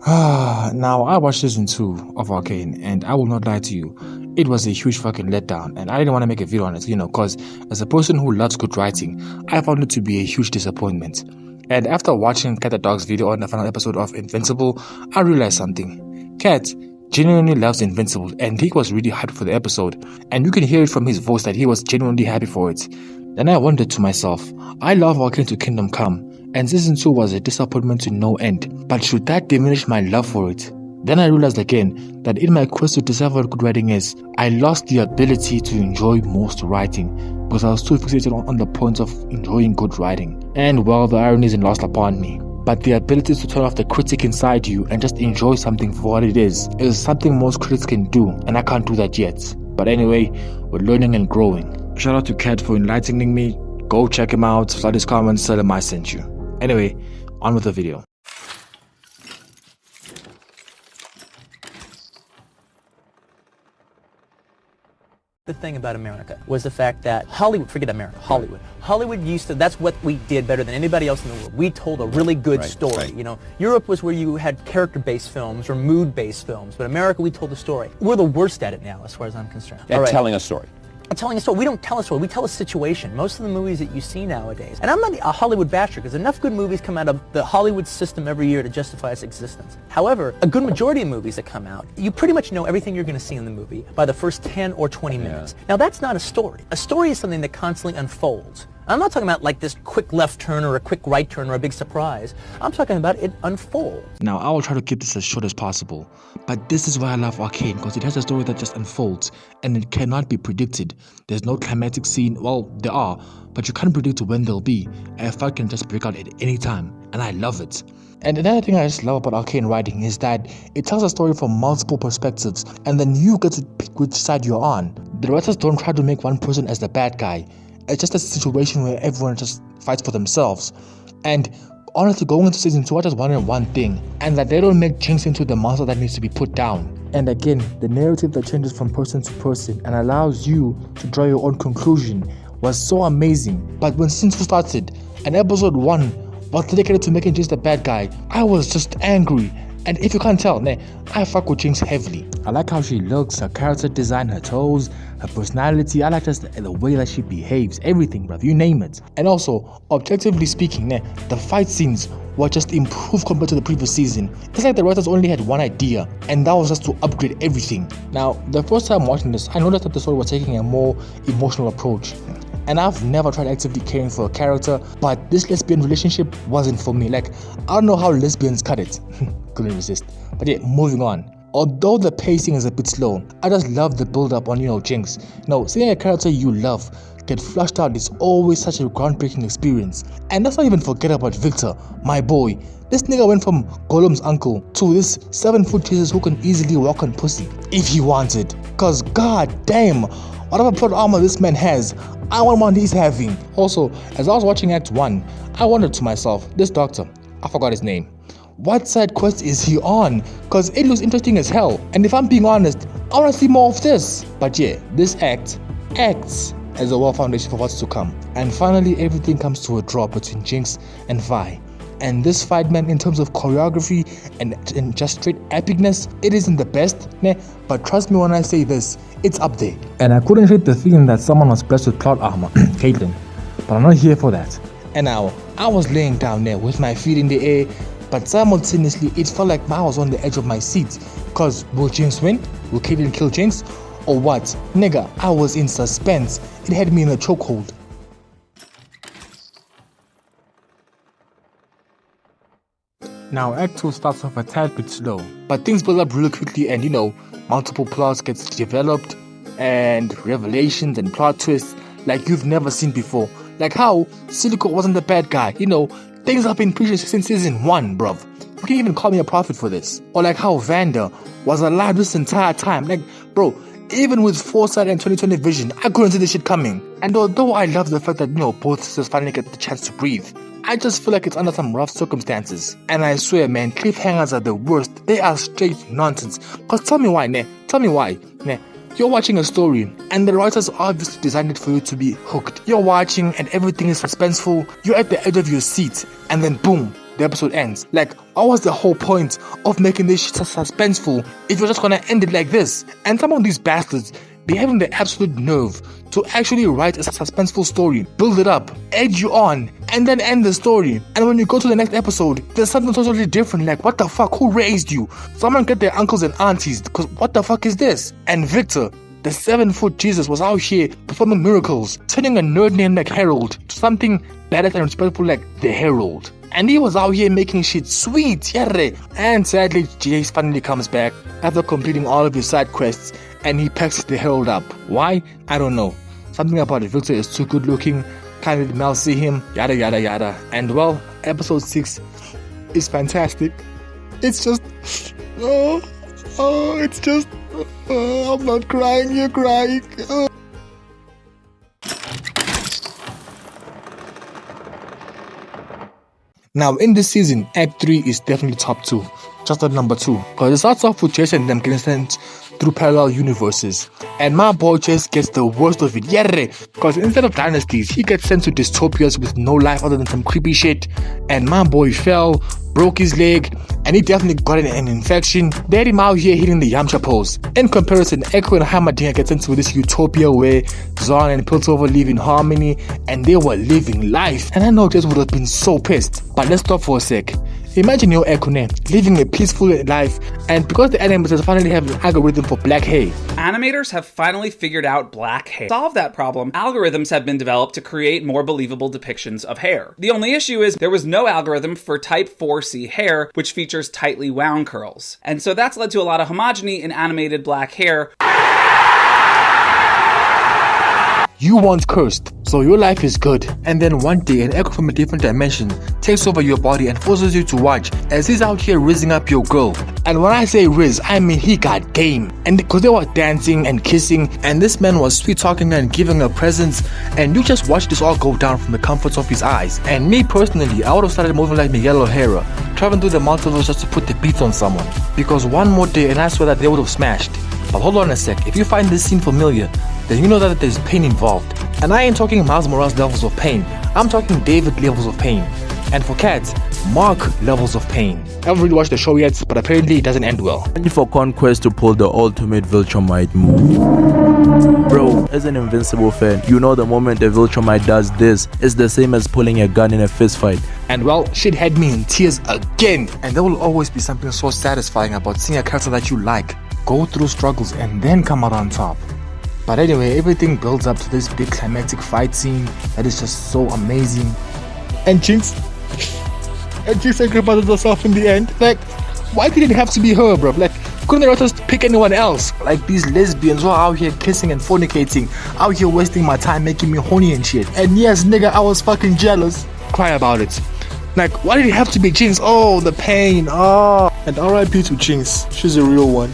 Now, I watched season 2 of Arcane, and I will not lie to you, it was a huge fucking letdown, and I didn't want to make a video on it, because as a person who loves good writing, I found it to be a huge disappointment. And after watching Cat the Dog's video on the final episode of Invincible, I realized something. Cat genuinely loves Invincible, and he was really hyped for the episode, and you can hear it from his voice that he was genuinely happy for it. Then I wondered to myself, I love Arcane to Kingdom Come, and season 2 was a disappointment to no end, but should that diminish my love for it? Then I realized again that in my quest to discover what good writing is, I lost the ability to enjoy most writing because I was too fixated on the point of enjoying good writing. And well, the irony isn't lost upon me, but the ability to turn off the critic inside you and just enjoy something for what it is something most critics can do, and I can't do that yet. But anyway, we're learning and growing. Shout out to Kat for enlightening me. Go check him out, start his comments, tell him I sent you. Anyway, on with the video. The thing about America was the fact that Hollywood, forget America, Hollywood used to, that's what we did better than anybody else in the world. We told a really good story. Europe was where you had character-based films or mood-based films, but America, we told a story. We're the worst at it now, as far as I'm concerned. At telling a story. Telling a story. We don't tell a story. We tell a situation. Most of the movies that you see nowadays, and I'm not a Hollywood basher because enough good movies come out of the Hollywood system every year to justify its existence. However, a good majority of movies that come out, you pretty much know everything you're going to see in the movie by the first 10 or 20 minutes. Now that's not a story. A story is something that constantly unfolds. I'm not talking about like this quick left turn or a quick right turn or a big surprise. I'm talking about it unfolds. Now, I will try to keep this as short as possible, but this is why I love Arcane, because it has a story that just unfolds and it cannot be predicted. There's no climatic scene. Well, there are, but you can't predict when they'll be. A fight can just break out at any time, and I love it. And another thing I just love about Arcane writing is that it tells a story from multiple perspectives, and then you get to pick which side you're on. The writers don't try to make one person as the bad guy. It's just a situation where everyone just fights for themselves. And honestly, going into season 2, I just wanted one thing, and that they don't make Jinx into the monster that needs to be put down. And again, the narrative that changes from person to person and allows you to draw your own conclusion was so amazing. But when season 2 started and episode 1 was dedicated to making Jinx the bad guy, I was just angry. And if you can't tell, I fuck with Jinx heavily. I like how she looks, her character design, her toes, her personality. I like just the way that she behaves, everything, bruv, you name it. And also, objectively speaking, the fight scenes were just improved compared to the previous season. It's like the writers only had one idea, and that was just to upgrade everything. Now, the first time watching this, I noticed that the story was taking a more emotional approach. And I've never tried actively caring for a character, but this lesbian relationship wasn't for me. Like, I don't know how lesbians cut it. Couldn't resist. But yeah, moving on. Although the pacing is a bit slow, I just love the build up on, Jinx. Seeing a character you love get flushed out is always such a groundbreaking experience. And let's not even forget about Victor, my boy. This nigga went from Gollum's uncle to this 7-foot Jesus who can easily walk on pussy if he wanted. Cause god damn, whatever plot armor this man has, I want one he's having. Also, as I was watching Act 1, I wondered to myself, this doctor, I forgot his name, what side quest is he on? Cause it looks interesting as hell, and if I'm being honest, I wanna see more of this. But yeah, this act acts as a well foundation for what's to come. And finally, everything comes to a draw between Jinx and Vi. And this fight, man, in terms of choreography and just straight epicness, it isn't the best, but trust me when I say this, it's up there. And I couldn't hate the feeling that someone was blessed with plot armor, Caitlyn, but I'm not here for that. And now, I was laying down there with my feet in the air, but simultaneously, it felt like I was on the edge of my seat. Cause will Jinx win? Will Caitlyn kill Jinx? Or what? Nigga, I was in suspense. It had me in a chokehold. Now, Act 2 starts off a tad bit slow, but things build up really quickly and multiple plots gets developed and revelations and plot twists like you've never seen before. Like how Silico wasn't the bad guy, things have been preached since season 1, bruv. You can't even call me a prophet for this. Or like how Vander was alive this entire time. Like, bro, even with foresight and 2020 vision, I couldn't see this shit coming. And although I love the fact that, both sisters finally get the chance to breathe, I just feel like it's under some rough circumstances. And I swear, man, cliffhangers are the worst. They are straight nonsense. Cause tell me why, You're watching a story, and the writers obviously designed it for you to be hooked. You're watching, and everything is suspenseful. You're at the edge of your seat, and then boom, the episode ends. Like, what was the whole point of making this shit suspenseful if you're just gonna end it like this? And some of these bastards be having the absolute nerve to actually write a suspenseful story, build it up, edge you on, and then end the story. And when you go to the next episode, there's something totally different. Like, what the fuck? Who raised you? Someone get their uncles and aunties, because what the fuck is this? And Victor, the 7-foot Jesus, was out here performing miracles, turning a nerd name like Harold to something better and respectful like the Herald. And he was out here making shit sweet, yeah. And sadly, Jace finally comes back after completing all of his side quests, and he packs the Herald up. Why? I don't know. Something about Victor is too good looking, can't let Mel see him, yada yada yada. And well, episode 6 is fantastic. It's just, it's just, I'm not crying, you're crying. Now, in this season, Act 3 is definitely top 2. Just at number 2. Because it starts off with Chase and them getting sent through parallel universes. And my boy Chase gets the worst of it. Yeah, because instead of dynasties, he gets sent to dystopias with no life other than some creepy shit. And my boy fell, broke his leg, and he definitely got an infection. They had him out here hitting the Yamcha pose. In comparison, Echo and Hamadinga get into this utopia where Zahn and Piltover live in harmony and they were living life. And I know Chase would have been so pissed. But let's stop for a sec. Imagine your Ekune living a peaceful life, and because the animators finally have an algorithm for black hair. Animators have finally figured out black hair. To solve that problem, algorithms have been developed to create more believable depictions of hair. The only issue is there was no algorithm for type 4C hair, which features tightly wound curls. And so that's led to a lot of homogeny in animated black hair. You once cursed, so your life is good. And then one day, an echo from a different dimension takes over your body and forces you to watch as he's out here rizzing up your girl. And when I say riz, I mean he got game. And because they were dancing and kissing, and this man was sweet talking and giving her presents, and you just watched this all go down from the comforts of his eyes. And me personally, I would have started moving like Miguel O'Hara, traveling through the multiverse just to put the beats on someone. Because one more day and I swear that they would have smashed. But hold on a sec, if you find this scene familiar, then you know that there's pain involved. And I ain't talking Miles Morales levels of pain, I'm talking David levels of pain. And for cats, Mark levels of pain. I haven't really watched the show yet, but apparently it doesn't end well. Ready for Conquest to pull the ultimate Viltrumite move. Bro, as an Invincible fan, you know the moment the Viltrumite does this, it's the same as pulling a gun in a fist fight. And well, shit had me in tears again. And there will always be something so satisfying about seeing a character that you like go through struggles and then come out on top. But anyway, everything builds up to this big climactic fight scene that is just so amazing. And Jinx sacrifices herself in the end. Like, why did it have to be her, bro? Like, couldn't the writers pick anyone else? Like these lesbians who are out here kissing and fornicating, out here wasting my time, making me horny and shit. And yes, nigga, I was fucking jealous. Cry about it. Like, why did it have to be Jinx? Oh, the pain. Oh. And RIP to Jinx. She's a real one.